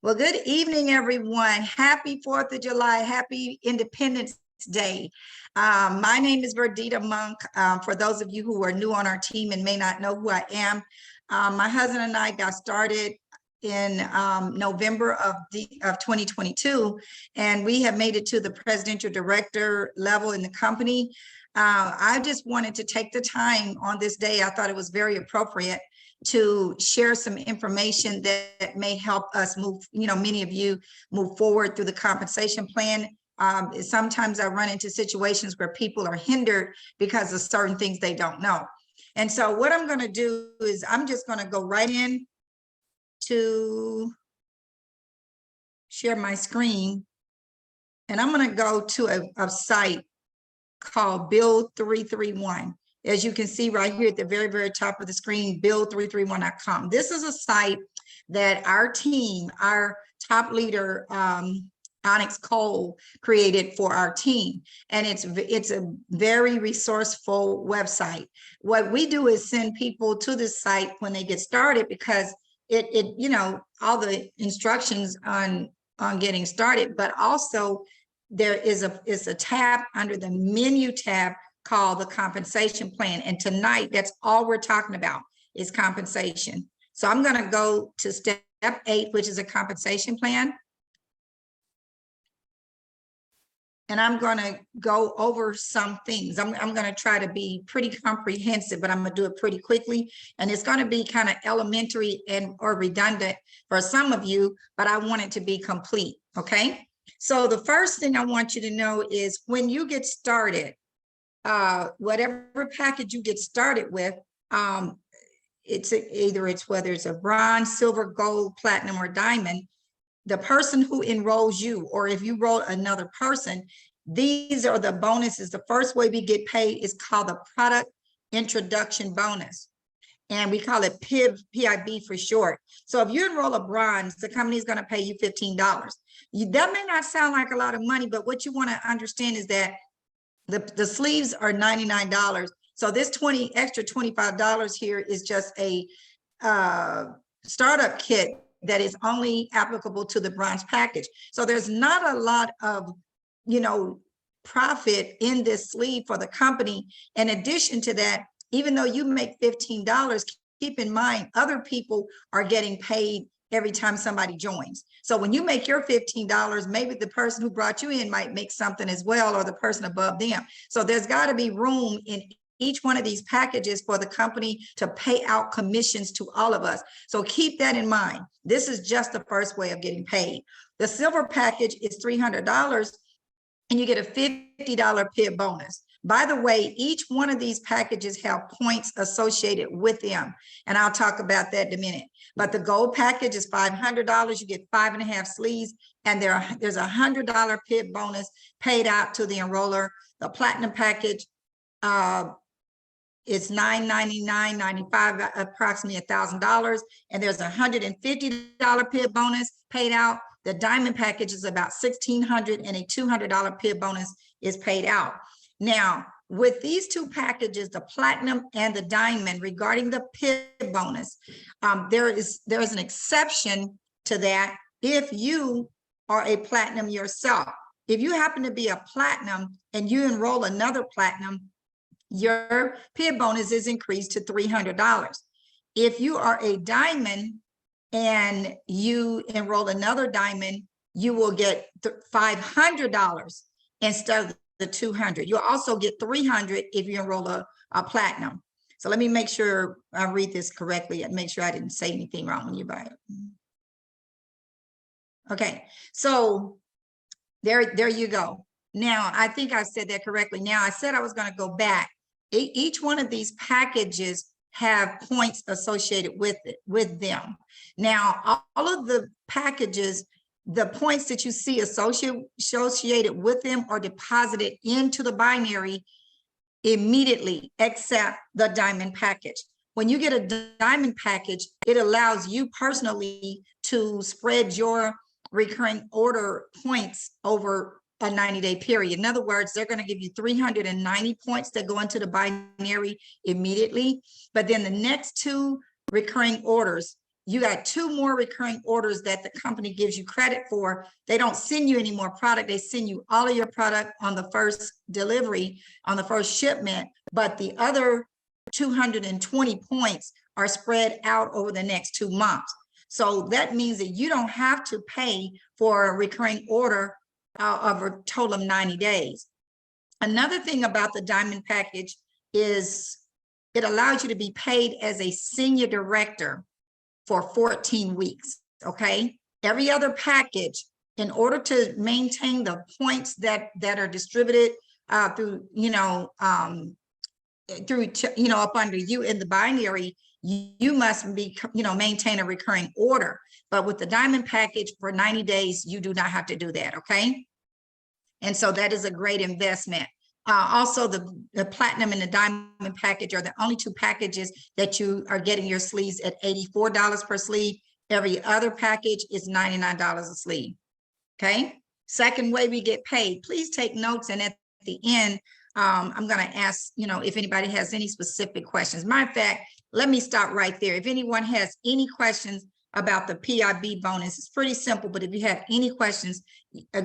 Well, good evening, everyone. Happy 4th of July. Happy Independence Day. My name is Verdita Monk. For those of you who are new on our team and may not know who I am, my husband and I got started in November of 2022, and we have made it to the presidential director level in the company. I just wanted to take the time on this day. I thought it was very appropriate to share some information that may help us move, many of you move forward through the compensation plan. Sometimes I run into situations where people are hindered because of certain things they don't know. And so what I'm going to do is I'm just going to go right in to share my screen. And I'm going to go to a site called Bill 331. As you can see right here at the very, very top of the screen, bill331.com. This is a site that our team, our top leader, Onyx Cole, created for our team. And it's a very resourceful website. What we do is send people to this site when they get started, because it all the instructions on getting started, but also there is a tab under the menu tab called the compensation plan. And tonight, that's all we're talking about is compensation. So I'm going to go to step 8, which is a compensation plan. And I'm going to go over some things. I'm going to try to be pretty comprehensive, but I'm going to do it pretty quickly. And it's going to be kind of elementary or redundant for some of you, but I want it to be complete. Okay. So the first thing I want you to know is when you get started, whatever package you get started with, whether it's a bronze, silver, gold, platinum, or diamond, the person who enrolls you, or if you enroll another person, these are the bonuses. The first way we get paid is called the product introduction bonus. And we call it PIB for short. So if you enroll a bronze, the company is going to pay you $15. That may not sound like a lot of money, but what you want to understand is that the sleeves are $99. So this extra $25 here is just a startup kit that is only applicable to the bronze package. So there's not a lot of, profit in this sleeve for the company. In addition to that, even though you make $15, keep in mind, other people are getting paid every time somebody joins. So when you make your $15, maybe the person who brought you in might make something as well, or the person above them. So there's got to be room in each one of these packages for the company to pay out commissions to all of us. So keep that in mind. This is just the first way of getting paid. The silver package is $300 and you get a $50 PIB bonus. By the way, each one of these packages have points associated with them. And I'll talk about that in a minute. But the gold package is $500. You get 5.5 sleeves. And there's a $100 PIB bonus paid out to the enroller. The platinum package is $999.95, approximately $1,000. And there's a $150 PIB bonus paid out. The diamond package is about $1,600 and a $200 PIB bonus is paid out. Now, with these two packages, the platinum and the diamond, regarding the PIB bonus, there is an exception to that if you are a platinum yourself. If you happen to be a platinum and you enroll another platinum, your PIB bonus is increased to $300. If you are a diamond and you enroll another diamond, you will get $500 instead of the $200. You'll also get $300 if you enroll a platinum. So let me make sure I read this correctly and make sure I didn't say anything wrong when you buy it. Okay, so there you go. Now, I think I said that correctly. Now, I said I was going to go back. Each one of these packages have points associated with them. Now, all of the packages, the points that you see associated with them are deposited into the binary immediately, except the diamond package. When you get a diamond package, it allows you personally to spread your recurring order points over a 90-day period. In other words, they're going to give you 390 points that go into the binary immediately. But then the next two recurring orders, you got 2 more recurring orders that the company gives you credit for. They don't send you any more product. They send you all of your product on the first delivery, on the first shipment, but the other 220 points are spread out over the next 2 months. So that means that you don't have to pay for a recurring order of a total of 90 days. Another thing about the Diamond package is it allows you to be paid as a senior director for 14 weeks, okay? Every other package, in order to maintain the points that are distributed through, up under you in the binary, you must be, maintain a recurring order. But with the Diamond package for 90 days, you do not have to do that, okay? And so that is a great investment. Also, the Platinum and the Diamond package are the only 2 packages that you are getting your sleeves at $84 per sleeve. Every other package is $99 a sleeve, okay? Second way we get paid, please take notes, and at the end, I'm gonna ask, if anybody has any specific questions. Matter of fact, let me stop right there. If anyone has any questions about the PIB bonus, it's pretty simple, but if you have any questions,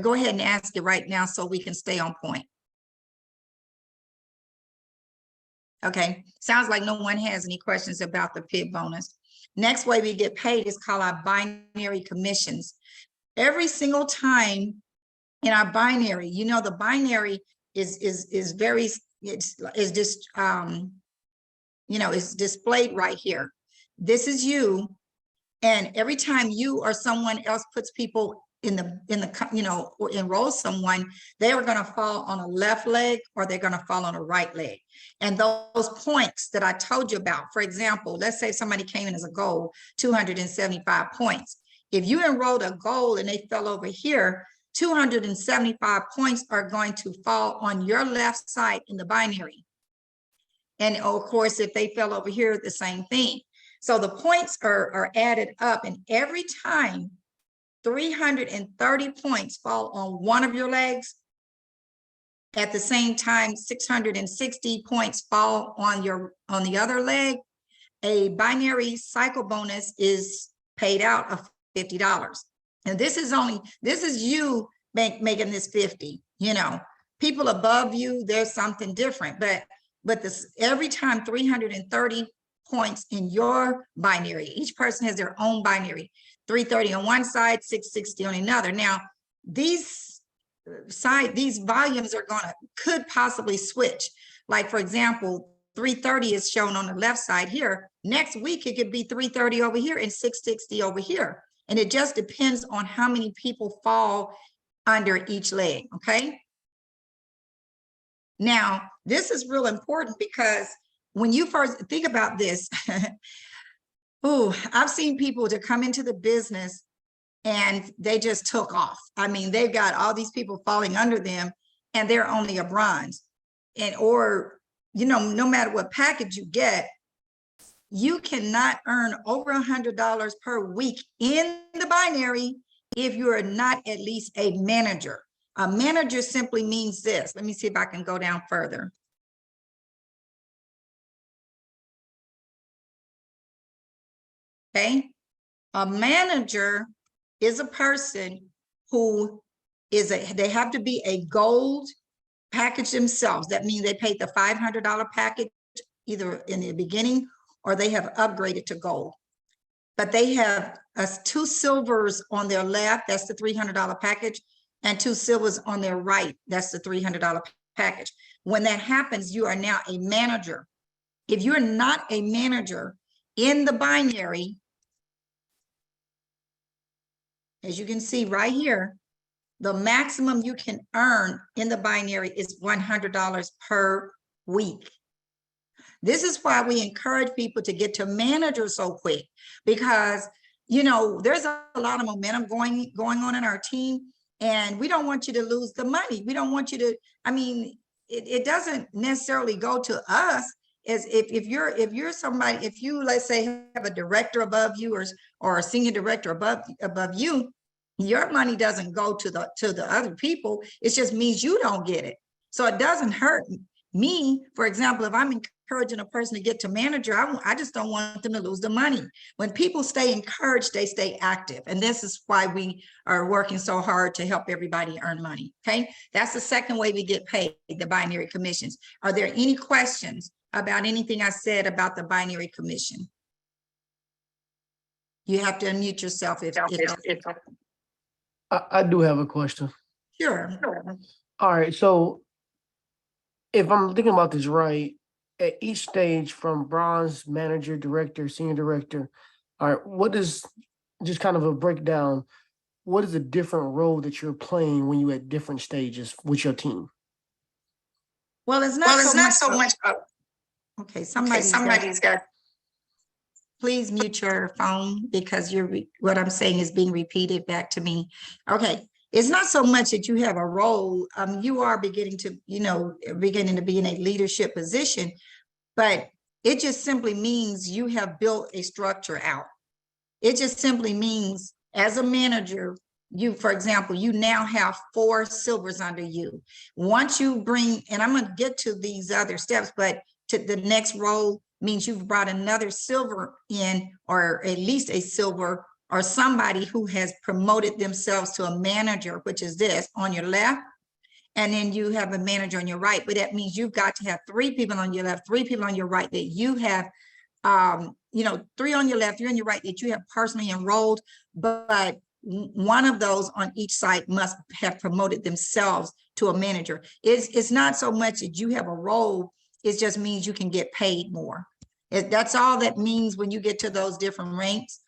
go ahead and ask it right now so we can stay on point. Okay, sounds like no one has any questions about the PIB bonus. Next way we get paid is called our binary commissions. Every single time in our binary, the binary is displayed right here. This is you, and every time you or someone else puts people or enrolls someone, they are going to fall on a left leg or they're going to fall on a right leg. And those points that I told you about, for example, let's say somebody came in as a goal, 275 points. If you enrolled a goal and they fell over here, 275 points are going to fall on your left side in the binary. And of course, if they fell over here, the same thing. So the points are added up, and every time 330 points fall on one of your legs, at the same time 660 points fall on the other leg, a binary cycle bonus is paid out of $50. And this is you making this 50. People above you, there's something different, but this every time 330 points in your binary, each person has their own binary, 330 on one side, 660 on another. Now, these volumes could possibly switch. Like, for example, 330 is shown on the left side here. Next week, it could be 330 over here and 660 over here. And it just depends on how many people fall under each leg, okay? Now, this is real important because when you first think about this, I've seen people to come into the business and they just took off. I mean, they've got all these people falling under them and they're only a bronze. No matter what package you get, you cannot earn over $100 per week in the binary if you are not at least a manager. A manager simply means this. Let me see if I can go down further. Okay, a manager is a person who they have to be a gold package themselves. That means they paid the $500 package either in the beginning or they have upgraded to gold. But they have 2 silvers on their left, that's the $300 package, and 2 silvers on their right, that's the $300 package. When that happens, you are now a manager. If you're not a manager in the binary, as you can see right here, the maximum you can earn in the binary is $100 per week. This is why we encourage people to get to manager so quick, because there's a lot of momentum going on in our team, and we don't want you to lose the money. We don't want you to, it doesn't necessarily go to us. As if you're somebody, if you, let's say, have a director above you or a senior director above you, your money doesn't go to the other people. It just means you don't get it. So it doesn't hurt Me, for example, if I'm encouraging a person to get to manager, I just don't want them to lose the money. When people stay encouraged, they stay active. And this is why we are working so hard to help everybody earn money. Okay. That's the second way we get paid, the binary commissions. Are there any questions about anything I said about the binary commission? You have to unmute yourself if I do have a question. sure. All right, so if I'm thinking about this right, at each stage from bronze, manager, director, senior director, all right, what is, just kind of a breakdown, what is the different role that you're playing when you're at different stages with your team? Well, it's not so much. Okay, somebody's got. Please mute your phone because what I'm saying is being repeated back to me. Okay, it's not so much that you have a role. You are beginning to be in a leadership position, but it just simply means you have built a structure out. It just simply means as a manager, for example, you now have 4 silvers under you. Once you bring, and I'm going to get to these other steps, but to the next role means you've brought another silver in, or at least a silver, or somebody who has promoted themselves to a manager, which is this on your left. And then you have a manager on your right, but that means you've got to have 3 people on your left, 3 people on your right that you have 3 on your left, 3 on your right that you have personally enrolled, but one of those on each side must have promoted themselves to a manager. It's not so much that you have a role, it just means you can get paid more. That's all that means when you get to those different ranks.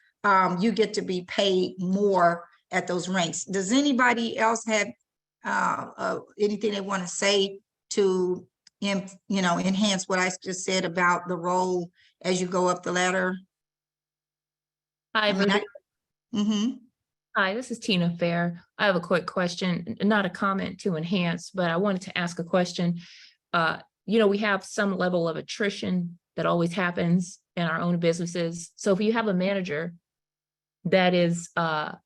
You get to be paid more at those ranks. Does anybody else have anything they want to say to enhance what I just said about the role as you go up the ladder? Hi, Hi, this is Tina Fair. I have a quick question, not a comment to enhance, but I wanted to ask a question. We have some level of attrition that always happens in our own businesses. So if you have a manager that is on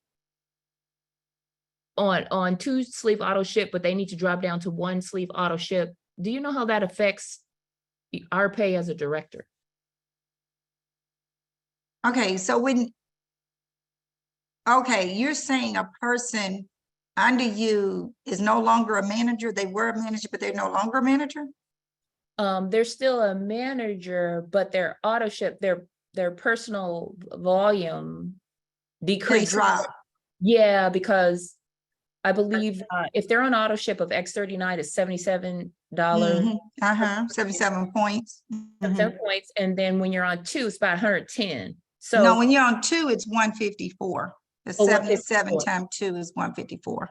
2 sleeve auto ship, but they need to drop down to 1 sleeve auto ship, do you know how that affects our pay as a director? Okay, so you're saying a person under you is no longer a manager. They were a manager, but they're no longer a manager? They're still a manager, but their auto ship, their personal volume decreases. Yeah, because I believe if they're on auto ship of X39 is $77. 77 points. 77 points. And then when you're on 2, it's about 110. So no, when you're on 2, it's 154. The 77 times 2 is 154.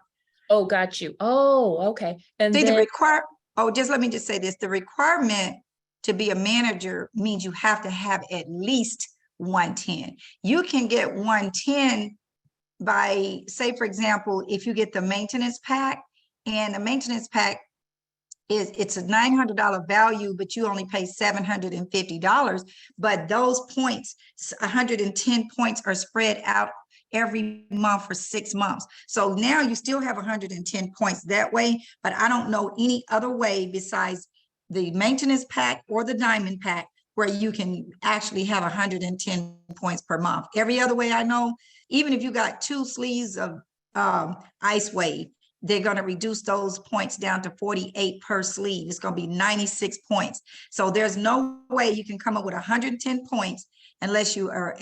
Oh, got you. Oh, okay. And see, then let me just say this. The requirement to be a manager means you have to have at least 110. You can get 110 by, say, for example, if you get the maintenance pack, and the maintenance pack it's a $900 value, but you only pay $750. But those points, 110 points, are spread out every month for 6 months. So now you still have 110 points that way, but I don't know any other way besides the maintenance pack or the diamond pack where you can actually have 110 points per month. Every other way I know, even if you got 2 sleeves of Ice Wave, they're going to reduce those points down to 48 per sleeve. It's going to be 96 points. So there's no way you can come up with 110 points unless you are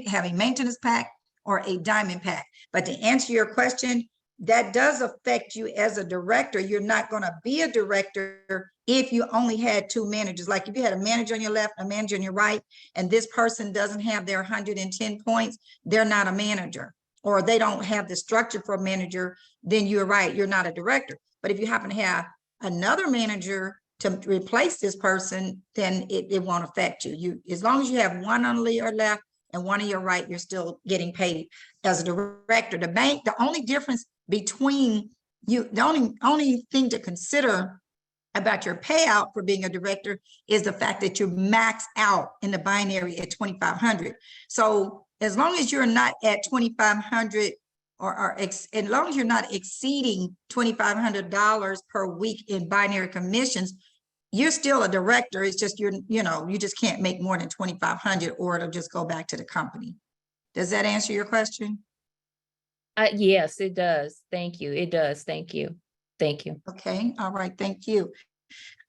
have a maintenance pack or a diamond pack. But to answer your question, that does affect you as a director. You're not going to be a director if you only had 2 managers. Like if you had a manager on your left, a manager on your right, and this person doesn't have their 110 points, they're not a manager, or they don't have the structure for a manager, then you're right, you're not a director. But if you happen to have another manager to replace this person, then it won't affect you. As long as you have 1 on your left and 1 on your right, you're still getting paid as a director. The only difference between you, the only thing to consider about your payout for being a director is the fact that you're maxed out in the binary at 2,500. So as long as you're not at 2,500 as long as you're not exceeding $2,500 per week in binary commissions, you're still a director. It's just you just can't make more than 2,500 or it'll just go back to the company. Does that answer your question? Yes, it does. Thank you. It does. Thank you. Thank you. Okay, all right, thank you.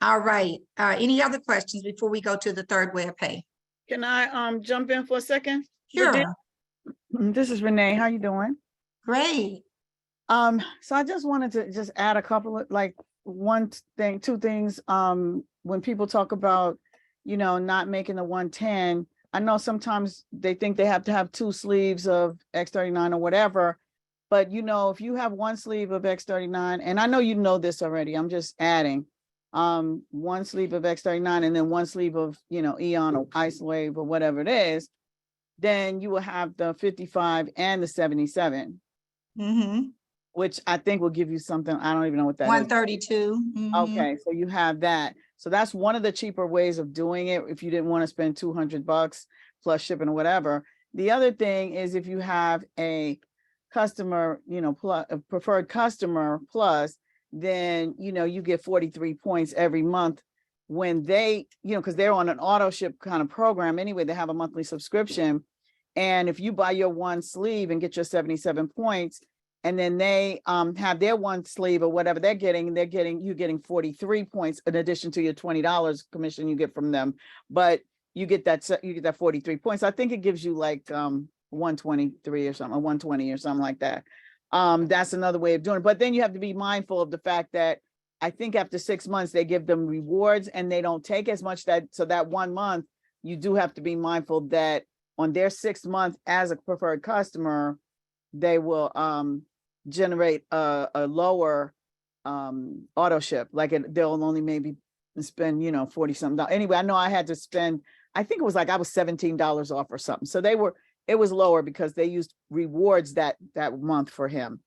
All right, any other questions before we go to the third way of pay? Can I jump in for a second? Sure, This is Renee. How you doing? great. So I just wanted to just add a couple of two things. When people talk about, not making the 110, I know sometimes they think they have to have 2 sleeves of X39 or whatever. But if you have 1 sleeve of X39, and I know you know this already, I'm just adding 1 sleeve of X39 and then 1 sleeve of, Eon or Ice Wave or whatever it is, then you will have the 55 and the 77. Mm-hmm. Which I think will give you something. I don't even know what that is. 132. Okay, so you have that. So that's one of the cheaper ways of doing it if you didn't want to spend $200 plus shipping or whatever. The other thing is if you have a customer, plus a preferred customer plus, then you get 43 points every month when they, because they're on an auto ship kind of program anyway. They have a monthly subscription, and if you buy your 1 sleeve and get your 77 points, and then they have their 1 sleeve or whatever you're getting 43 points in addition to your $20 commission you get from them. But you get that 43 points. I think it gives you like 123 or something, or 120 or something like that. That's another way of doing it. But then you have to be mindful of the fact that I think after 6 months they give them rewards and they don't take as much so that 1 month, you do have to be mindful that on their 6th month as a preferred customer, they will generate a lower auto ship. Like they'll only maybe spend, $40 something. Anyway, I know I had to spend, I think it was like I was $17 off or something. So it was lower because they used rewards that month for him.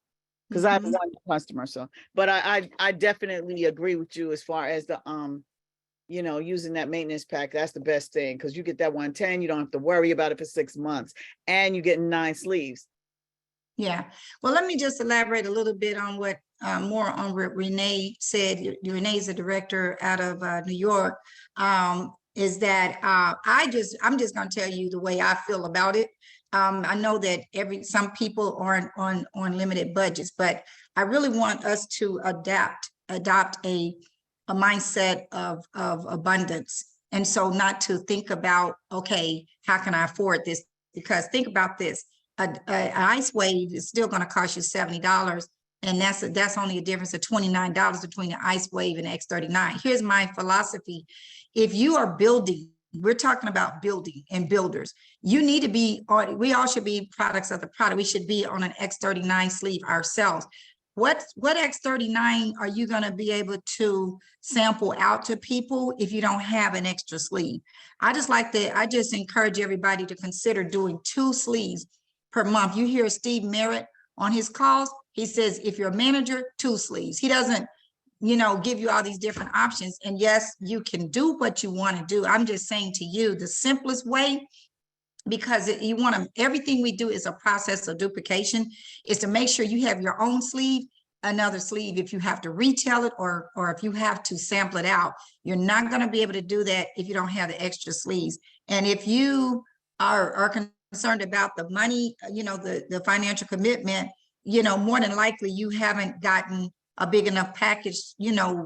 Because I have 1 customer. So, but I definitely agree with you as far as the using that maintenance pack. That's the best thing, because you get that 110, you don't have to worry about it for 6 months, and you get 9 sleeves. Yeah, well, let me just elaborate a little bit on what more on what Renee said. Renee is a director out of New York. Is that I'm just going to tell you the way I feel about it. I know that some people aren't on limited budgets, but I really want us to adopt a mindset of abundance, and so not to think about, okay, how can I afford this? Because think about this. An Ice Wave is still going to cost you $70, and that's only a difference of $29 between the Ice Wave and the X39. Here's my philosophy: if you are building, we're talking about building and builders, you need to be on. We all should be products of the product. We should be on an X39 sleeve ourselves. What X39 are you going to be able to sample out to people if you don't have an extra sleeve? I just encourage everybody to consider doing 2 sleeves per month. You hear Steve Merritt on his calls. He says, if you're a manager, 2 sleeves. He doesn't, give you all these different options. And yes, you can do what you want to do. I'm just saying to you, the simplest way, because everything we do is a process of duplication, is to make sure you have your own sleeve, another sleeve if you have to retail it or if you have to sample it out. You're not going to be able to do that if you don't have the extra sleeves. And if you are concerned about the money, the financial commitment, more than likely you haven't gotten a big enough package,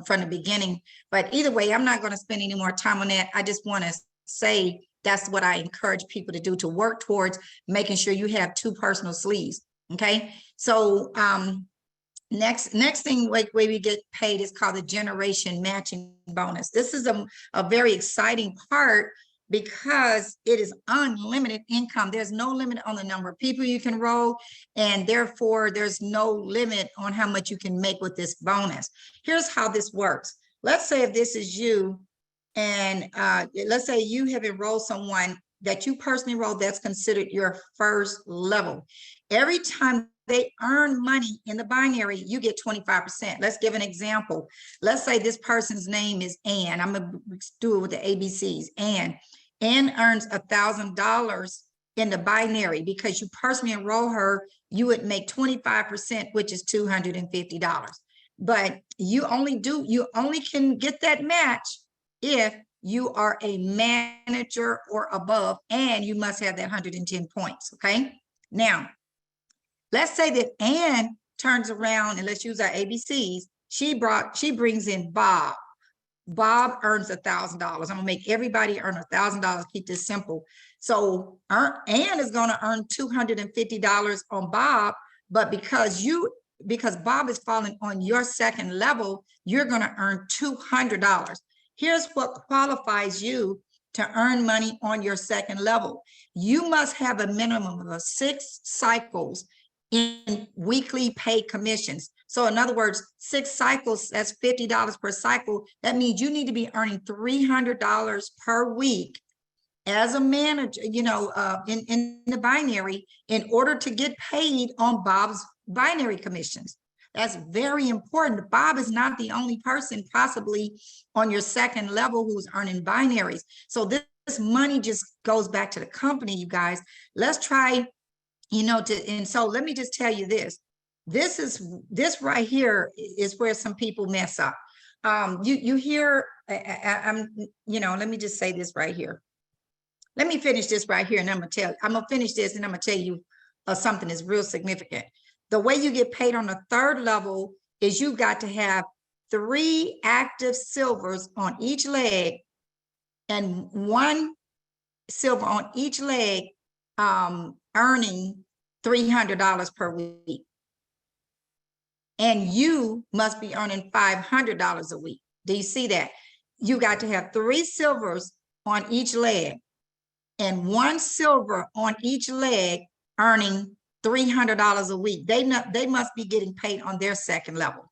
from the beginning. But either way, I'm not going to spend any more time on that. I just want to say that's what I encourage people to do, to work towards making sure you have 2 personal sleeves. Okay. So next thing way we get paid is called the generation matching bonus. This is a very exciting part, because it is unlimited income. There's no limit on the number of people you can roll, and therefore there's no limit on how much you can make with this bonus. Here's how this works. Let's say if this is you, and let's say you have enrolled someone that you personally enrolled that's considered your first level. Every time they earn money in the binary, you get 25%. Let's give an example. Let's say this person's name is Ann. I'm going to do it with the ABCs. Ann earns $1,000 in the binary. Because you personally enroll her, you would make 25%, which is $250. But you only can get that match if you are a manager or above, and you must have that 110 points, okay? Now, let's say that Ann turns around, and let's use our ABCs. She brings in Bob. Bob earns $1,000. I'm gonna make everybody earn $1,000, keep this simple. So Ann is gonna earn $250 on Bob, but because Bob is falling on your second level, you're gonna earn $200. Here's what qualifies you to earn money on your second level. You must have a minimum of 6 cycles in weekly pay commissions. So in other words, 6 cycles, that's $50 per cycle. That means you need to be earning $300 per week as a manager, you know, in the binary, in order to get paid on Bob's binary commissions. That's very important. Bob is not the only person possibly on your second level who's earning binaries. So this money just goes back to the company, you guys. Let's try, you know, and so let me just tell you this. This right here is where some people mess up. You hear, you know, let me just say this right here. Let me finish this right here, and I'm gonna finish this, and I'm gonna tell you something that's real significant. The way you get paid on the third level is you got to have 3 active silvers on each leg and 1 silver on each leg, earning $300 per week. And you must be earning $500 a week. Do you see that? You got to have 3 silvers on each leg and 1 silver on each leg, earning $300 a week. They must be getting paid on their second level.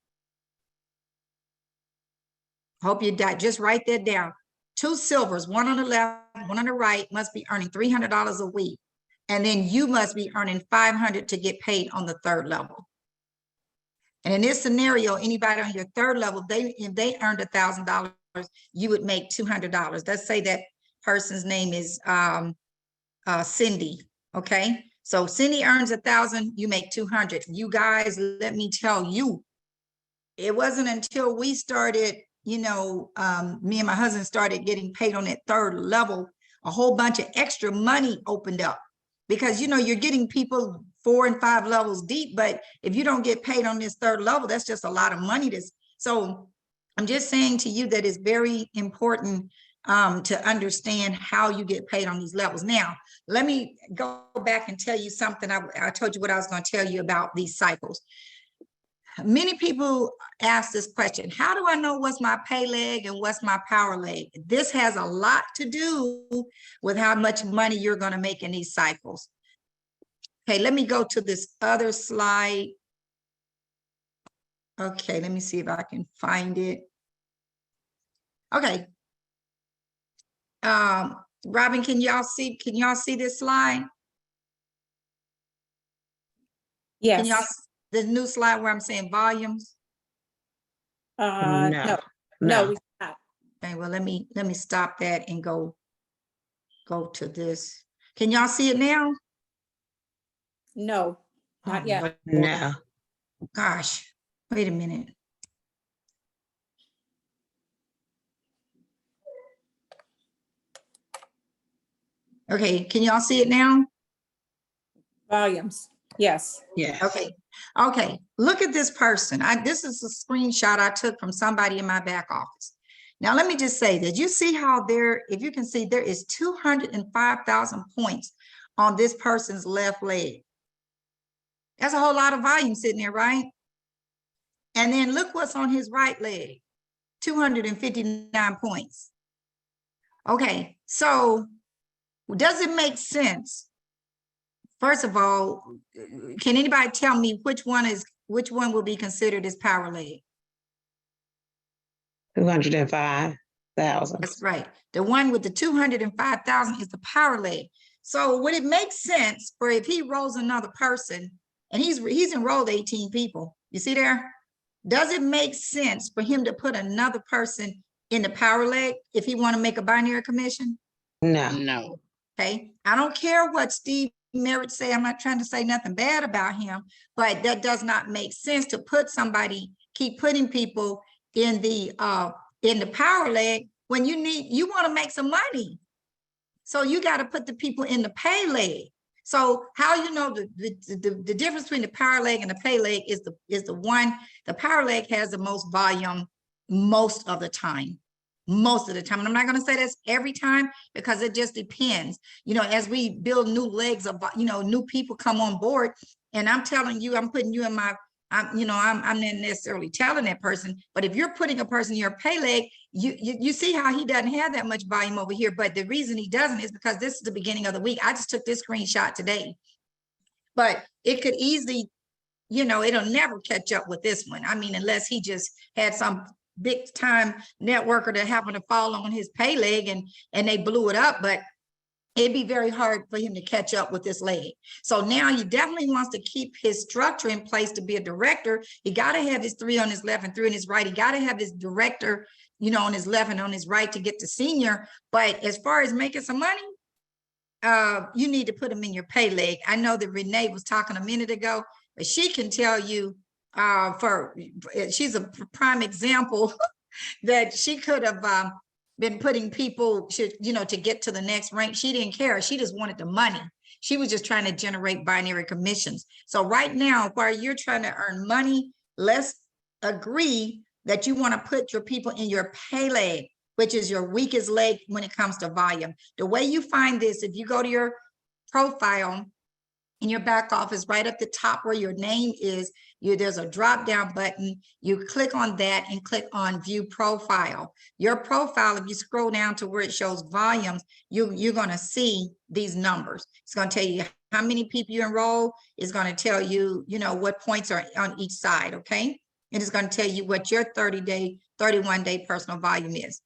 Hope you just write that down. 2 silvers, 1 on the left, 1 on the right, must be earning $300 a week. And then you must be earning $500 to get paid on the third level. And in this scenario, anybody on your third level, if they earned $1,000, you would make $200. Let's say that person's name is Cindy, okay? So Cindy earns 1,000, you make 200. You guys, let me tell you, it wasn't until we started, you know, me and my husband started getting paid on that third level, a whole bunch of extra money opened up. Because, you know, you're getting people 4 and 5 levels deep, but if you don't get paid on this third level, that's just a lot of money. So I'm just saying to you that it's very important to understand how you get paid on these levels. Now, let me go back and tell you something. I told you what I was going to tell you about these cycles. Many people ask this question: how do I know what's my pay leg and what's my power leg? This has a lot to do with how much money you're going to make in these cycles. Okay, let me go to this other slide. Okay, let me see if I can find it. Okay. Robin, can y'all see this slide? Yes. Can y'all, the new slide where I'm saying volumes? No, we stop. Okay, well, let me stop that and go to this. Can y'all see it now? No, not yet. No. Gosh, wait a minute. Okay, can y'all see it now? Volumes, yes. Yeah. Okay, look at this person. This is a screenshot I took from somebody in my back office. Now, let me just say that you see how if you can see, there is 205,000 points on this person's left leg. That's a whole lot of volume sitting there, right? And then look what's on his right leg, 259 points. Okay, so does it make sense? First of all, can anybody tell me which one will be considered as power leg? 205,000. That's right. The one with the 205,000 is the power leg. So would it make sense for if he rolls another person, and he's enrolled 18 people, you see there? Does it make sense for him to put another person in the power leg if he want to make a binary commission? No. Okay, I don't care what Steve Merritt say. I'm not trying to say nothing bad about him, but that does not make sense to put somebody, keep putting people in the power leg when you want to make some money. So you got to put the people in the pay leg. So how you know the difference between the power leg and the pay leg is the power leg has the most volume most of the time. Most of the time. And I'm not going to say that's every time because it just depends. You know, as we build new legs of, you know, new people come on board, and I'm telling you, I'm putting you in my, I'm not necessarily telling that person, but if you're putting a person in your pay leg, you see how he doesn't have that much volume over here. But the reason he doesn't is because this is the beginning of the week. I just took this screenshot today, but it could easily, you know, it'll never catch up with this one. I mean, unless he just had some big time networker that happened to fall on his pay leg and they blew it up, but it'd be very hard for him to catch up with this leg. So now he definitely wants to keep his structure in place to be a director. He got to have his 3 on his left and 3 on his right. He got to have his director, you know, on his left and on his right to get to senior. But as far as making some money, you need to put him in your pay leg. I know that Renee was talking a minute ago, but she can tell you, she's a prime example that she could have been putting people, you know, to get to the next rank. She didn't care. She just wanted the money. She was just trying to generate binary commissions. So right now, while you're trying to earn money, let's agree that you want to put your people in your pay leg, which is your weakest leg when it comes to volume. The way you find this, if you go to your profile in your back office, right at the top where your name is, there's a drop down button. You click on that and click on view profile. Your profile, if you scroll down to where it shows volumes, you're going to see these numbers. It's going to tell you how many people you enroll. It's going to tell you, you know, what points are on each side. Okay. And it's going to tell you what your 31-day personal volume is.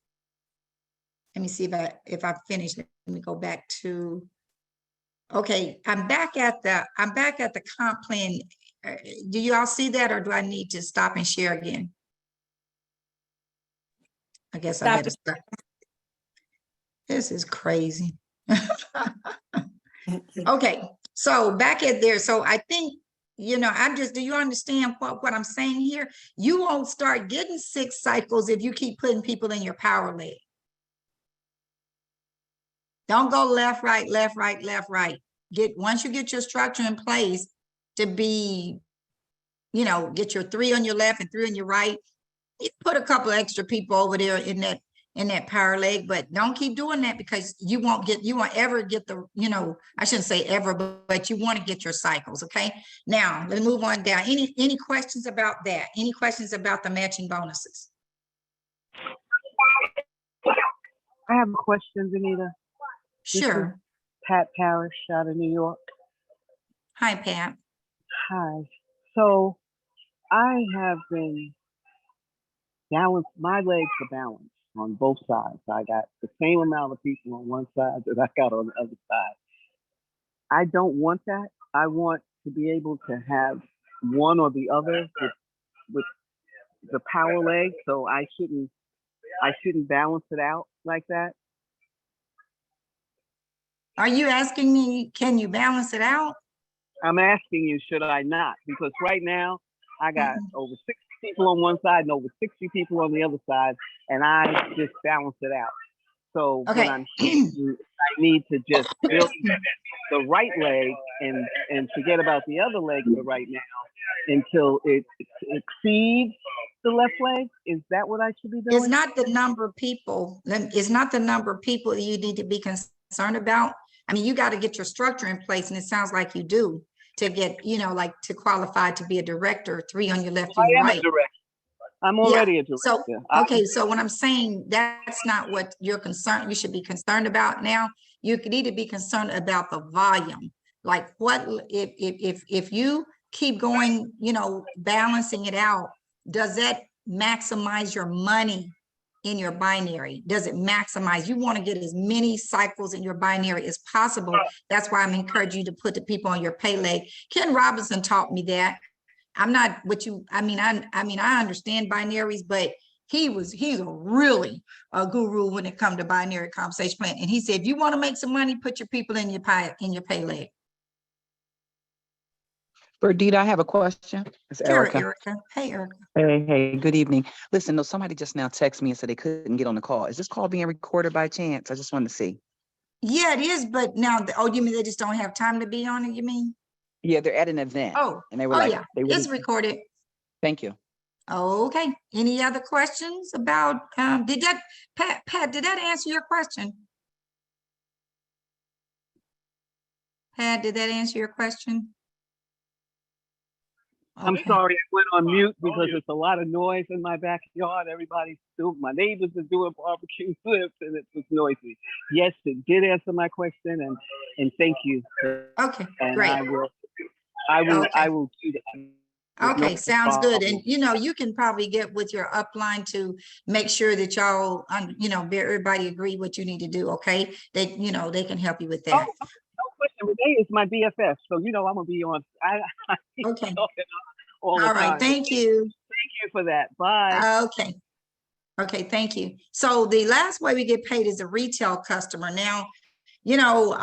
Let me see if I finished. Let me go back to. Okay, I'm back at the comp plan. Do you all see that, or do I need to stop and share again? I guess I better stop. This is crazy. Okay, so back at there. So I think, you know, do you understand what I'm saying here? You won't start getting 6 cycles if you keep putting people in your power leg. Don't go left, right, left, right, left, right. Once you get your structure in place to be, you know, get your 3 on your left and 3 on your right, you put a couple of extra people over there in that power leg, but don't keep doing that because you won't ever get the, you know, I shouldn't say ever, but you want to get your cycles. Okay. Now let's move on down. Any questions about that? Any questions about the matching bonuses? I have questions, Anita. Sure. Pat Parrish out of New York. Hi, Pat. Hi. So I have been balanced, my legs are balanced on both sides. I got the same amount of people on one side that I got on the other side. I don't want that. I want to be able to have one or the other with the power leg. So I shouldn't balance it out like that. Are you asking me, can you balance it out? I'm asking you, should I not? Because right now I got over 60 people on one side and over 60 people on the other side, and I just balance it out. So okay. When I need to just build the right leg and forget about the other leg for right now until it exceeds the left leg. Is that what I should be doing? It's not the number of people. It's not the number of people that you need to be concerned about. I mean, you got to get your structure in place, and it sounds like you do to get, you know, like to qualify to be a director, 3 on your left and your right. I'm already a director. So, okay, so when I'm saying that's not what you're concerned, you should be concerned about now. You need to be concerned about the volume. Like what if you keep going, you know, balancing it out, does that maximize your money in your binary? Does it maximize? You want to get as many cycles in your binary as possible. That's why I'm encouraging you to put the people on your pay leg. Ken Robinson taught me that. I'm not what you, I mean, I understand binaries, but he's a really guru when it comes to binary compensation plan. And he said, if you want to make some money, put your people in your pay leg. Verdita, I have a question. It's Sure, Erica. Erica. Hey, Erica. Hey, good evening. Listen, no, somebody just now texted me and said they couldn't get on the call. Is this call being recorded by chance? I just wanted to see. Yeah, it is, but now, oh, you mean they just don't have time to be on it, you mean? Yeah, they're at an event. Oh, And they were oh like, yeah, they really, it's recorded. thank you. Okay, any other questions about, did that, Pat, did that answer your question? Pat, did that answer your question? I'm Okay. sorry, I went on mute because there's a lot of noise in my backyard. Everybody's doing, my neighbors are doing barbecue flips and it's just noisy. Yes, it did answer my question and thank you. Okay, And great. I will do that. With no Okay, sounds good. And problem. you know, you can probably get with your upline to make sure that y'all, you know, everybody agree what you need to do, okay? They, you know, they can help you with Oh, that. no question. Renee is my BFF, so you know I'm gonna be on. I Okay. talking all the All right, time. thank you. Thank you for that. Bye. Okay. Okay, thank you. So the last way we get paid is a retail customer. Now, you know,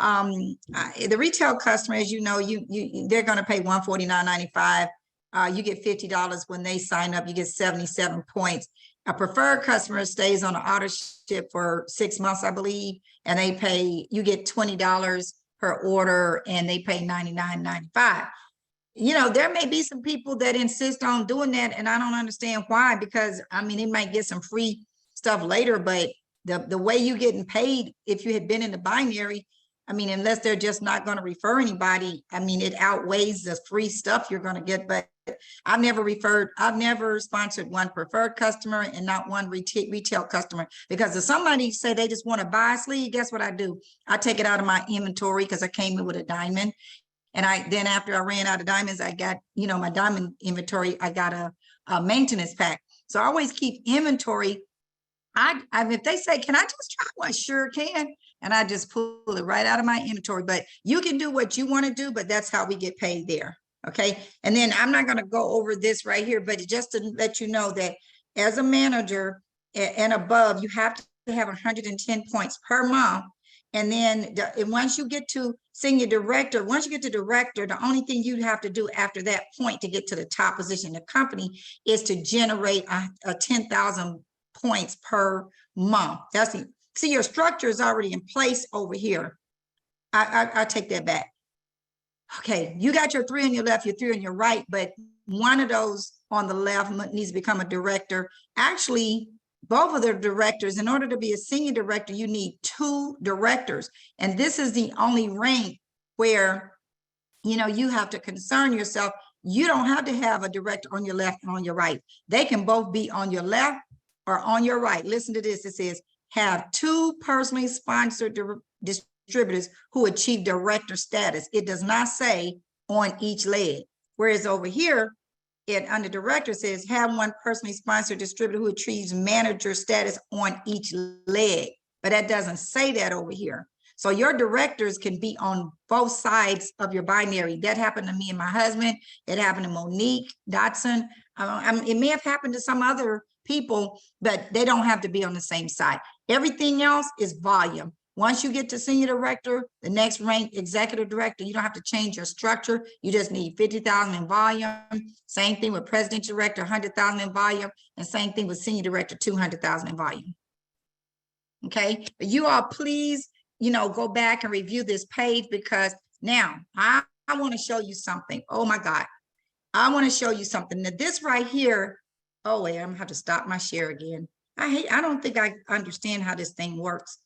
the retail customer, as you know, they're going to pay $149.95. You get $50 when they sign up. You get 77 points. A preferred customer stays on an auto ship for 6 months, I believe, and they pay. You get $20 per order, and they pay $99.95. You know, there may be some people that insist on doing that, and I don't understand why, because I mean, they might get some free stuff later, but the way you getting paid, if you had been in the binary, I mean, unless they're just not going to refer anybody, I mean, it outweighs the free stuff you're going to get. But I've never sponsored one preferred customer and not one retail customer, because if somebody say they just want to buy a sleeve, guess what I do? I take it out of my inventory because I came in with a diamond. And then after I ran out of diamonds, I got, you know, my diamond inventory, I got a maintenance pack. So I always keep inventory. If they say, can I just try one? Sure can. And I just pull it right out of my inventory. But you can do what you want to do, but that's how we get paid there. Okay. And then I'm not going to go over this right here, but just to let you know that as a manager and above, you have to have 110 points per month. And then once you get to senior director, once you get to director, the only thing you have to do after that point to get to the top position in the company is to generate a 10,000 points per month. That's the, see, your structure is already in place over here. I take that back. Okay, you got your 3 on your left, your 3 on your right, but one of those on the left needs to become a director. Actually, both of the directors, in order to be a senior director, you need 2 directors. And this is the only rank where, you know, you have to concern yourself. You don't have to have a director on your left and on your right. They can both be on your left or on your right. Listen to this. It says, have 2 personally sponsored distributors who achieve director status. It does not say on each leg. Whereas over here, it under director says have 1 personally sponsored distributor who achieves manager status on each leg. But that doesn't say that over here. So your directors can be on both sides of your binary. That happened to me and my husband. It happened to Monique Dotson. It may have happened to some other people, but they don't have to be on the same side. Everything else is volume. Once you get to senior director, the next rank, executive director, you don't have to change your structure. You just need 50,000 in volume. Same thing with president director, 100,000 in volume, and same thing with senior director, 200,000 in volume. Okay, but you all please, you know, go back and review this page, because now I want to show you something. Oh my God, I want to show you something. Now this right here, oh wait, I'm gonna have to stop my share again. I don't think I understand how this thing works.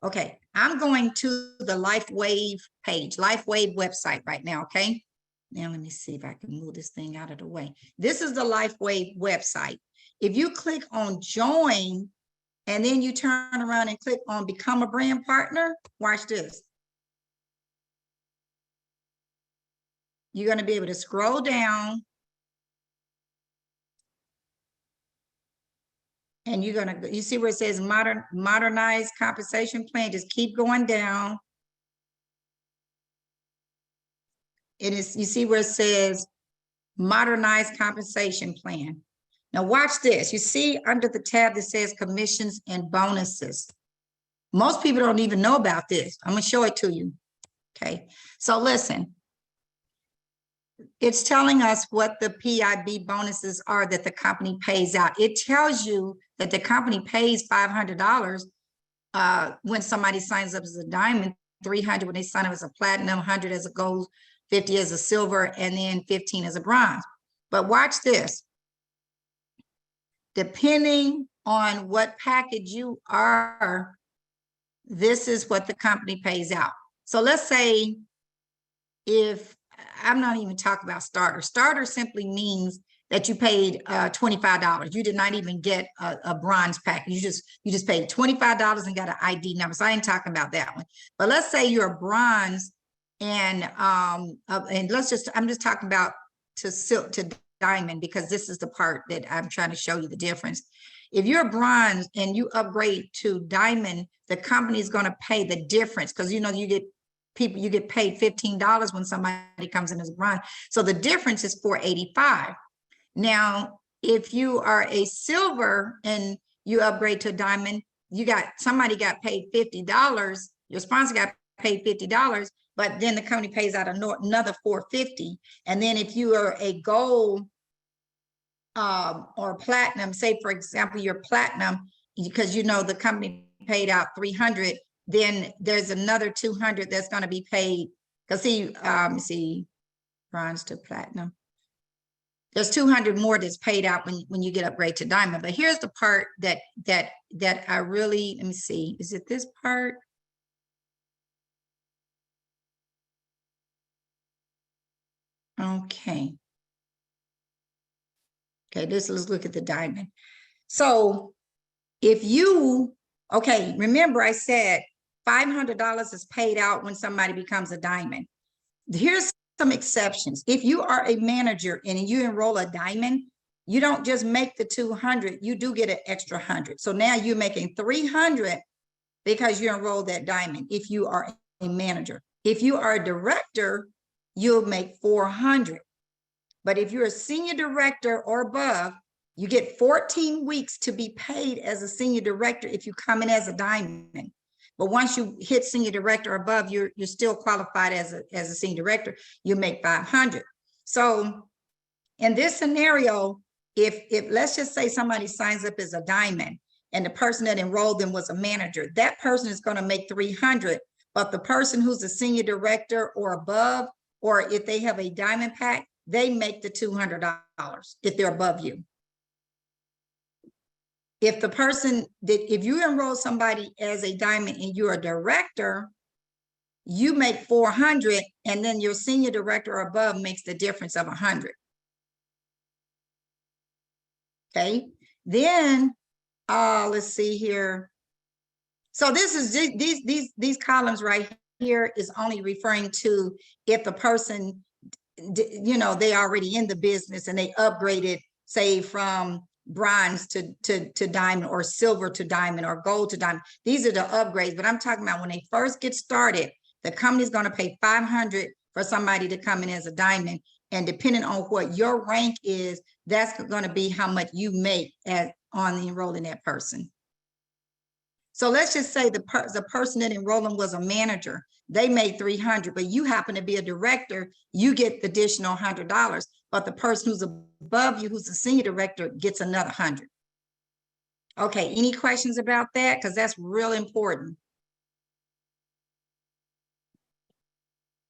Okay, I'm going to the LifeWave page, LifeWave website right now, okay? Now let me see if I can move this thing out of the way. This is the LifeWave website. If you click on join, and then you turn around and click on become a brand partner, watch this. You're gonna be able to scroll down, and you're gonna, you see where it says modernized compensation plan, just keep going down. It is, you see where it says modernized compensation plan. Now watch this. You see under the tab that says commissions and bonuses. Most people don't even know about this. I'm gonna show it to you. Okay, so listen. it's telling us what the PIB bonuses are that the company pays out. It tells you that the company pays $500 when somebody signs up as a diamond, 300 when they sign up as a platinum, 100 as a gold, 50 as a silver, and then 15 as a bronze. But watch this. Depending on what package you are, this is what the company pays out. So let's say if I'm not even talking about starter. Starter simply means that you paid $25. You did not even get a bronze package. You just paid $25 and got an ID number. So I ain't talking about that one. But let's say you're a bronze and let's just, I'm just talking about to diamond, because this is the part that I'm trying to show you the difference. If you're bronze and you upgrade to diamond, the company is going to pay the difference, because you know you get paid $15 when somebody comes in as bronze. So the difference is $485. Now, if you are a silver and you upgrade to a diamond, somebody got paid $50. Your sponsor got paid $50, but then the company pays out another $450. And then if you are a gold or platinum, say for example, you're platinum, because you know the company paid out $300, then there's another $200 that's going to be paid. Because see, bronze to platinum. There's $200 more that's paid out when you get upgrade to diamond. But here's the part that I really, let me see, is it this part? Okay. Okay, let's look at the diamond. So if you, okay, remember I said $500 is paid out when somebody becomes a diamond. Here's some exceptions. If you are a manager and you enroll a diamond, you don't just make the 200, you do get an extra 100. So now you're making 300 because you enrolled that diamond if you are a manager. If you are a director, you'll make 400. But if you're a senior director or above, you get 14 weeks to be paid as a senior director if you come in as a diamond. But once you hit senior director or above, you're still qualified as a senior director. You make 500. So in this scenario, if let's just say somebody signs up as a diamond and the person that enrolled them was a manager, that person is going to make 300. But the person who's a senior director or above, or if they have a diamond pack, they make the $200 if they're above you. If the person if you enroll somebody as a diamond and you're a director, you make 400, and then your senior director or above makes the difference of 100. Okay, then let's see here. So this is these columns right here is only referring to if the person, you know, they already in the business and they upgraded, say from bronze to diamond, or silver to diamond, or gold to diamond. These are the upgrades, but I'm talking about when they first get started, the company's going to pay 500 for somebody to come in as a diamond, and depending on what your rank is, that's going to be how much you make on enrolling that person. So let's just say the person that enrolled them was a manager. They made 300, but you happen to be a director, you get the additional $100. But the person who's above you, who's the senior director, gets another 100. Okay, any questions about that? Because that's real important.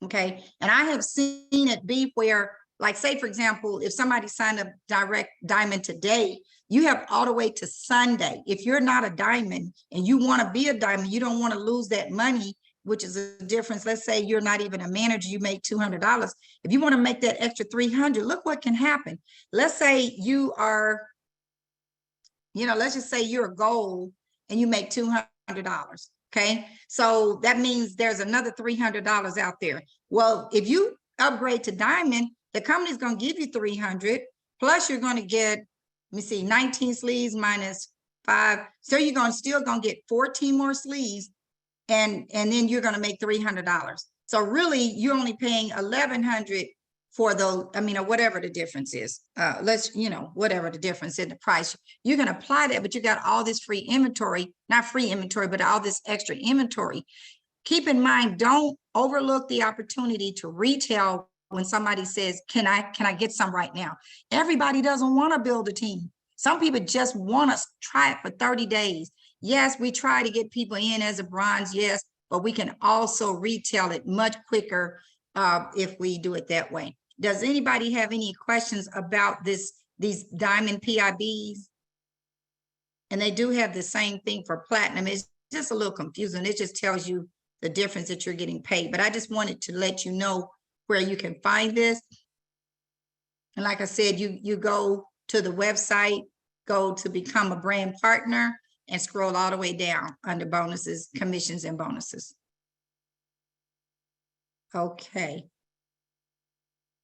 Okay, and I have seen it be where, like say for example, if somebody signed up direct diamond today, you have all the way to Sunday. If you're not a diamond and you want to be a diamond, you don't want to lose that money, which is a difference. Let's say you're not even a manager, you make $200. If you want to make that extra 300, look what can happen. Let's say you are, you know, let's just say you're a gold and you make $200. Okay, so that means there's another $300 out there. Well, if you upgrade to diamond, the company's going to give you 300, plus you're going to get, let me see, 19 sleeves minus 5. So you're still going to get 14 more sleeves, and then you're going to make $300. So really, you're only paying $1,100 for those, I mean, or whatever the difference is. Whatever the difference in the price, you can apply that, but you got all this free inventory, not free inventory, but all this extra inventory. Keep in mind, don't overlook the opportunity to retail when somebody says, can I get some right now? Everybody doesn't want to build a team. Some people just want to try it for 30 days. Yes, we try to get people in as a bronze, yes, but we can also retail it much quicker if we do it that way. Does anybody have any questions about these diamond PIBs? And they do have the same thing for platinum. It's just a little confusing. It just tells you the difference that you're getting paid. But I just wanted to let you know where you can find this. And like I said, you go to the website, go to become a brand partner, and scroll all the way down under bonuses, commissions, and bonuses. Okay.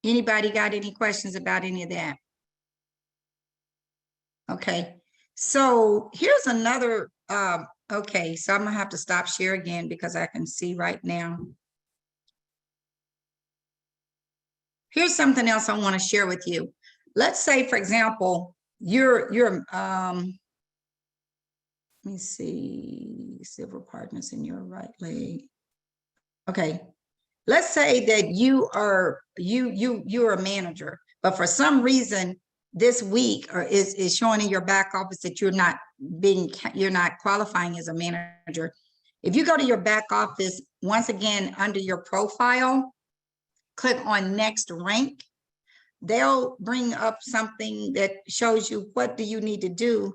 Anybody got any questions about any of that? Okay, so here's another, okay, so I'm gonna have to stop share again because I can see right now. Here's something else I want to share with you. Let's say, for example, you're let me see, silver partners in your right leg. Okay, let's say that you're a manager, but for some reason this week or is showing in your back office that you're not qualifying as a manager. If you go to your back office, once again, under your profile, click on next rank, they'll bring up something that shows you what do you need to do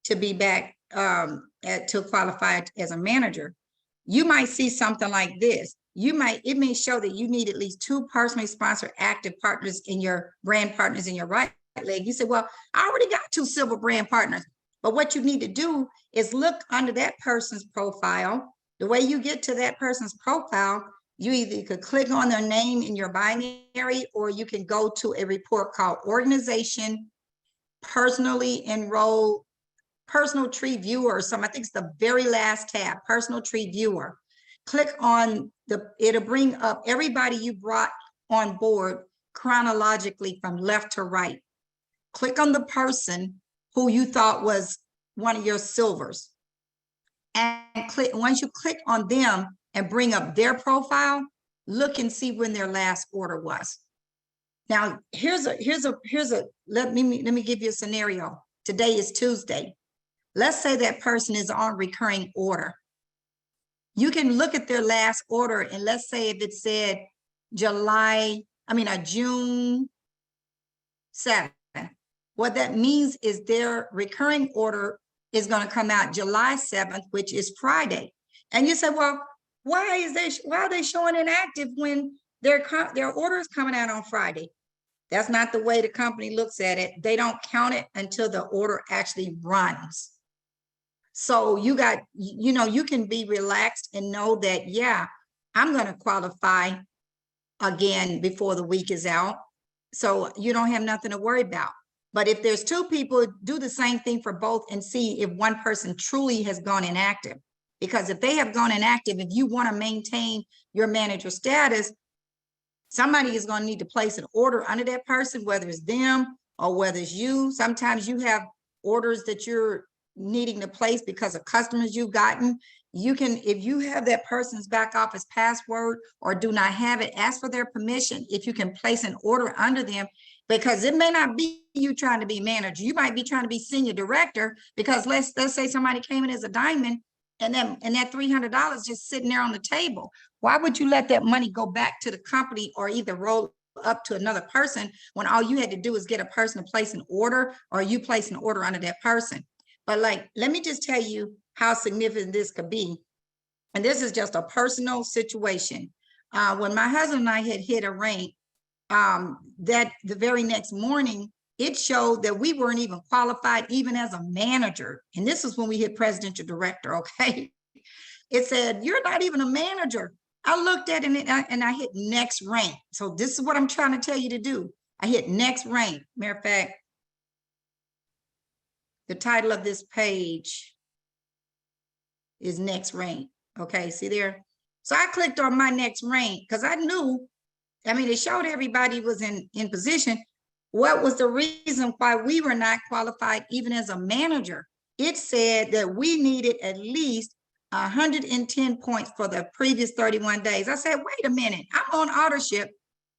to be back to qualify as a manager. You might see something like this. It may show that you need at least 2 personally sponsored active partners in your brand partners in your right leg. You say, well, I already got 2 silver brand partners. But what you need to do is look under that person's profile. The way you get to that person's profile, you either could click on their name in your binary, or you can go to a report called Organization, Personally Enrolled, Personal Tree Viewer or something. I think it's the very last tab, Personal Tree Viewer. Click on it'll bring up everybody you brought on board chronologically from left to right. Click on the person who you thought was one of your silvers. And once you click on them and bring up their profile, look and see when their last order was. Now, let me give you a scenario. Today is Tuesday. Let's say that person is on recurring order. You can look at their last order, and let's say if it said June 7th. What that means is their recurring order is going to come out July 7th, which is Friday. And you say, well, why are they showing inactive when their order is coming out on Friday? That's not the way the company looks at it. They don't count it until the order actually runs. So you can be relaxed and know that, yeah, I'm going to qualify again before the week is out. So you don't have nothing to worry about. But if there's 2 people, do the same thing for both and see if one person truly has gone inactive. Because if they have gone inactive, if you want to maintain your manager status, somebody is going to need to place an order under that person, whether it's them or whether it's you. Sometimes you have orders that you're needing to place because of customers you've gotten. You can, if you have that person's back office password or do not have it, ask for their permission if you can place an order under them, because it may not be you trying to be manager. You might be trying to be senior director, because let's say somebody came in as a diamond and that $300 just sitting there on the table. Why would you let that money go back to the company or either roll up to another person when all you had to do is get a person to place an order, or you place an order under that person? But let me just tell you how significant this could be. And this is just a personal situation. When my husband and I had hit a rank, that the very next morning, it showed that we weren't even qualified even as a manager. And this is when we hit presidential director, okay? It said, you're not even a manager. I looked at it and I hit next rank. So this is what I'm trying to tell you to do. I hit next rank. Matter of fact, the title of this page is next rank. Okay, see there? So I clicked on my next rank because I knew, it showed everybody was in position. What was the reason why we were not qualified even as a manager? It said that we needed at least 110 points for the previous 31 days. I said, wait a minute, I'm on auto ship.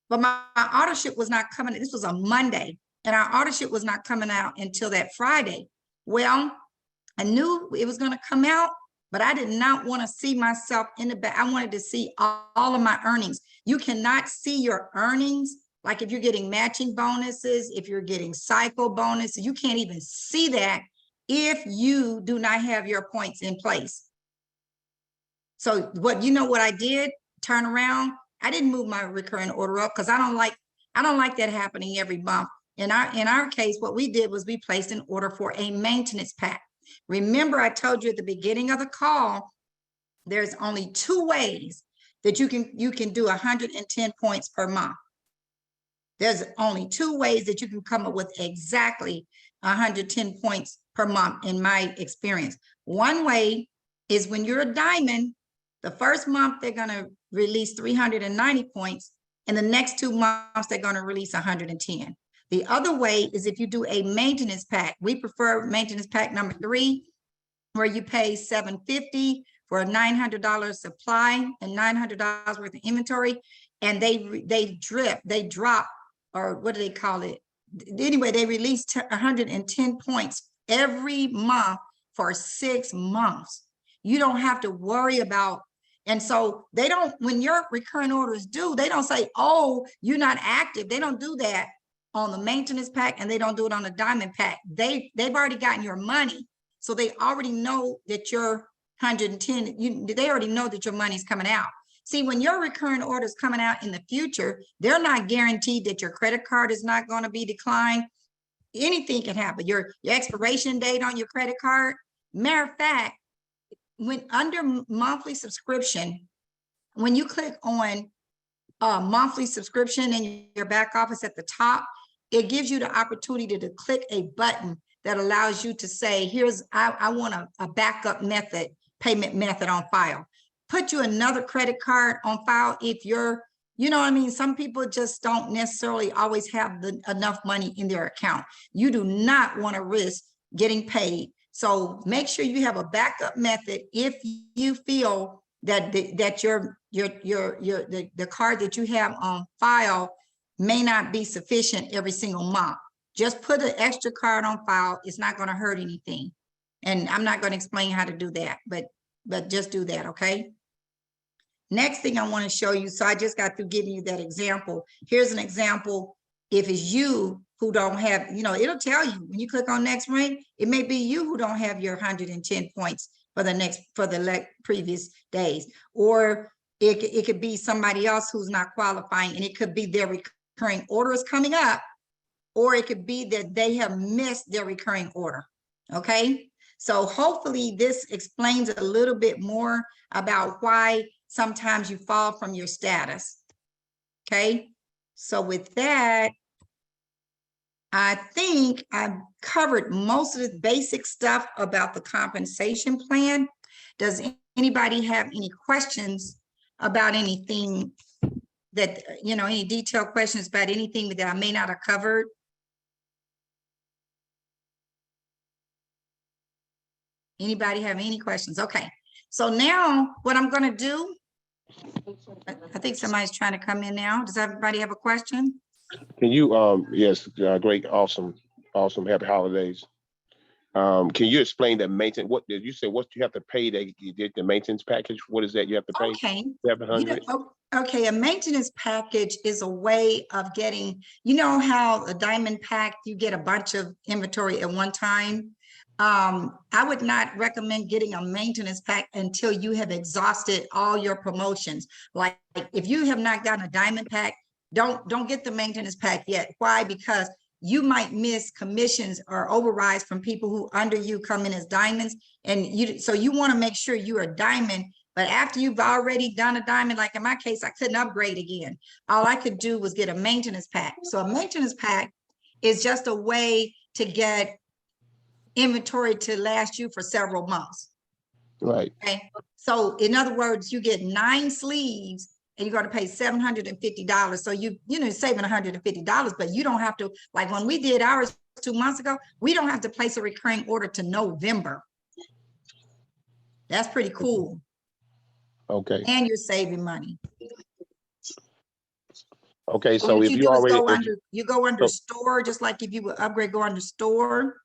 but my auto ship was not coming. This was a Monday, and our auto ship was not coming out until that Friday. Well, I knew it was going to come out, but I did not want to see myself in the back. I wanted to see all of my earnings. You cannot see your earnings. Like if you're getting matching bonuses, if you're getting cycle bonuses, you can't even see that if you do not have your points in place. So what I did? Turn around. I didn't move my recurring order up because I don't like that happening every month. In our case, what we did was we placed an order for a maintenance pack. Remember, I told you at the beginning of the call, there's only 2 ways that you can do 110 points per month. There's only 2 ways that you can come up with exactly 110 points per month in my experience. One way is when you're a diamond, the first month they're going to release 390 points, and the next 2 months they're going to release 110. The other way is if you do a maintenance pack. We prefer maintenance pack number 3, where you pay $750 for a $900 supply and $900 worth of inventory, and they drop, or what do they call it? Anyway, they release 110 points every month for 6 months. You don't have to worry about, and so they don't, when your recurring orders due, they don't say, oh, you're not active. They don't do that on the maintenance pack, and they don't do it on the diamond pack. They've already gotten your money. So they already know that your 110, they already know that your money's coming out. See, when your recurring order is coming out in the future, they're not guaranteed that your credit card is not going to be declined. Anything can happen. Your expiration date on your credit card. Matter of fact, when under monthly subscription, when you click on monthly subscription in your back office at the top, it gives you the opportunity to click a button that allows you to say, I want a backup method, payment method on file. Put you another credit card on file if you're, some people just don't necessarily always have enough money in their account. You do not want to risk getting paid. So make sure you have a backup method if you feel that that the card that you have on file may not be sufficient every single month. Just put an extra card on file. It's not going to hurt anything. And I'm not going to explain how to do that, but just do that, okay? Next thing I want to show you, so I just got through giving you that example. Here's an example. If it's you who don't have, it'll tell you when you click on next ring, it may be you who don't have your 110 points for the previous days, or it could be somebody else who's not qualifying, and it could be their recurring order is coming up, or it could be that they have missed their recurring order. Okay, so hopefully this explains a little bit more about why sometimes you fall from your status. Okay, so with that, I think I've covered most of the basic stuff about the compensation plan. Does anybody have any questions about anything that, any detailed questions about anything that I may not have covered? Anybody have any questions? Okay, so now what I'm going to do, I think somebody's trying to come in now. Does everybody have a question? Can you, yes, great, awesome, happy holidays. Can you explain the maintenance? What did you say? What you have to pay to get the maintenance package? What is that you have to pay? Okay. 700. Okay, a maintenance package is a way of getting, how a diamond pack, you get a bunch of inventory at one time. I would not recommend getting a maintenance pack until you have exhausted all your promotions. Like if you have not gotten a diamond pack, don't get the maintenance pack yet. Why? Because you might miss commissions or overrides from people who under you come in as diamonds. And so you want to make sure you're a diamond, but after you've already done a diamond, like in my case, I couldn't upgrade again. All I could do was get a maintenance pack. So a maintenance pack is just a way to get inventory to last you for several months. Right. Okay. So in other words, you get 9 sleeves and you're going to pay $750. So you're saving $150, but you don't have to, like when we did ours 2 months ago, we don't have to place a recurring order to November. That's pretty cool. Okay. And you're saving money. Okay, So so what if you you do is already, go under, you go under so- store, just like if you would upgrade, go under store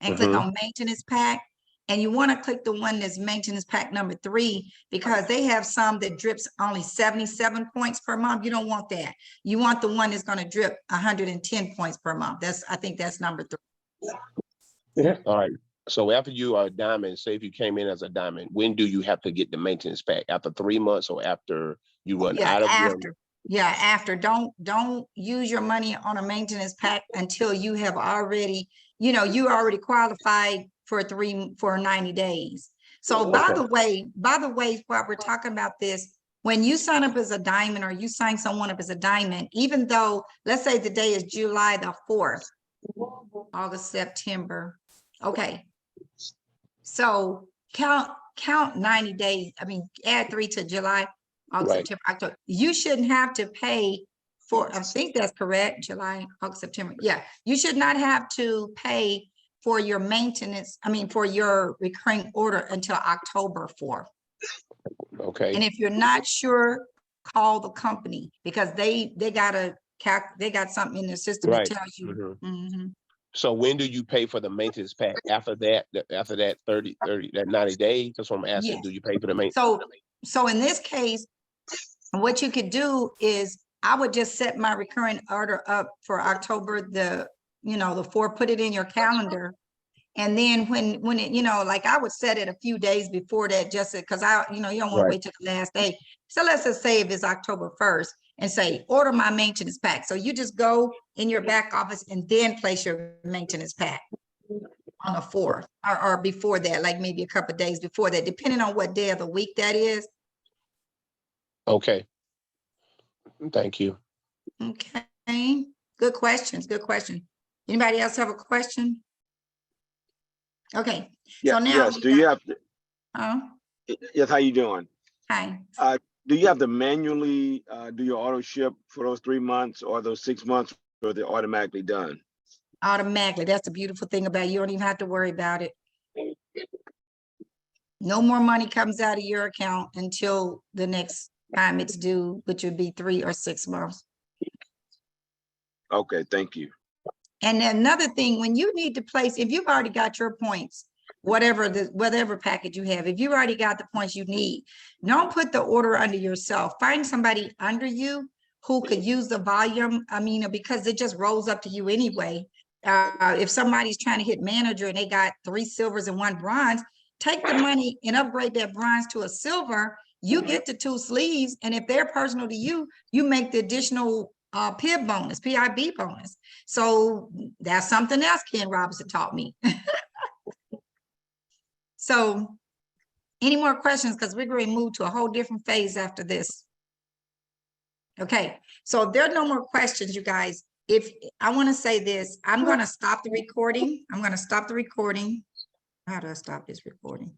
and click Mhm. on maintenance pack. And you want to click the one that's maintenance pack number 3, because they have some that drips only 77 points per month. You don't want that. You want the one that's going to drip 110 points per month. I think that's number 3. all right. So after you are a diamond, say if you came in as a diamond, when do you have to get the maintenance pack? After 3 months or after you run Yeah, out of your? after. Yeah, after. Don't use your money on a maintenance pack until you have already, you already qualified for 90 days. So by Okay. the way, while we're talking about this, when you sign up as a diamond or you sign someone up as a diamond, even though, let's say the day is July the 4th, August, September. Okay. So count 90 days. I mean, add 3 to July, August, Right. September, October. You shouldn't have to pay for, I think that's correct, July, August, September. Yeah, you should not have to pay for your maintenance, for your recurring order until October 4th. Okay. And if you're not sure, call the company, because they got something in their system that Right. tells you. Mhm. Mhm. So when do you pay for the maintenance pack? After that 30, that 90 days? That's what I'm asking. Yes. Do you pay for the maintenance? So in this case, what you could do is I would just set my recurring order up for October the 4th, put it in your calendar. And then when it, like I would set it a few days before that, just because you don't want to Right. wait till the last day. So let's just say if it's October 1st and say, order my maintenance pack. So you just go in your back office and then place your maintenance pack on the 4th or before that, like maybe a couple of days before that, depending on what day of the week that is. Okay. Thank you. Okay, good questions, good question. Anybody else have a question? Okay, so now. Yes. Do you have? Oh, Yes. How you doing? hi. Do you have to manually do your auto ship for those 3 months or those 6 months, or they're automatically done? Automatically, that's the beautiful thing about it. You don't even have to worry about it. No more money comes out of your account until the next time it's due, which would be 3 or 6 months. Okay. Thank you. And then another thing, when you need to place, if you've already got your points, whatever package you have, if you've already got the points you need, don't put the order under yourself. Find somebody under you who could use the volume, because it just rolls up to you anyway. If somebody's trying to hit manager and they got 3 silvers and 1 bronze, take the money and upgrade that bronze to a silver. You get the 2 sleeves, and if they're personal to you, you make the additional PIB bonus. So that's something else Ken Robinson taught me. So any more questions? Because we're going to move to a whole different phase after this. Okay, so if there are no more questions, you guys, if I want to say this, I'm going to stop the recording. How do I stop this recording?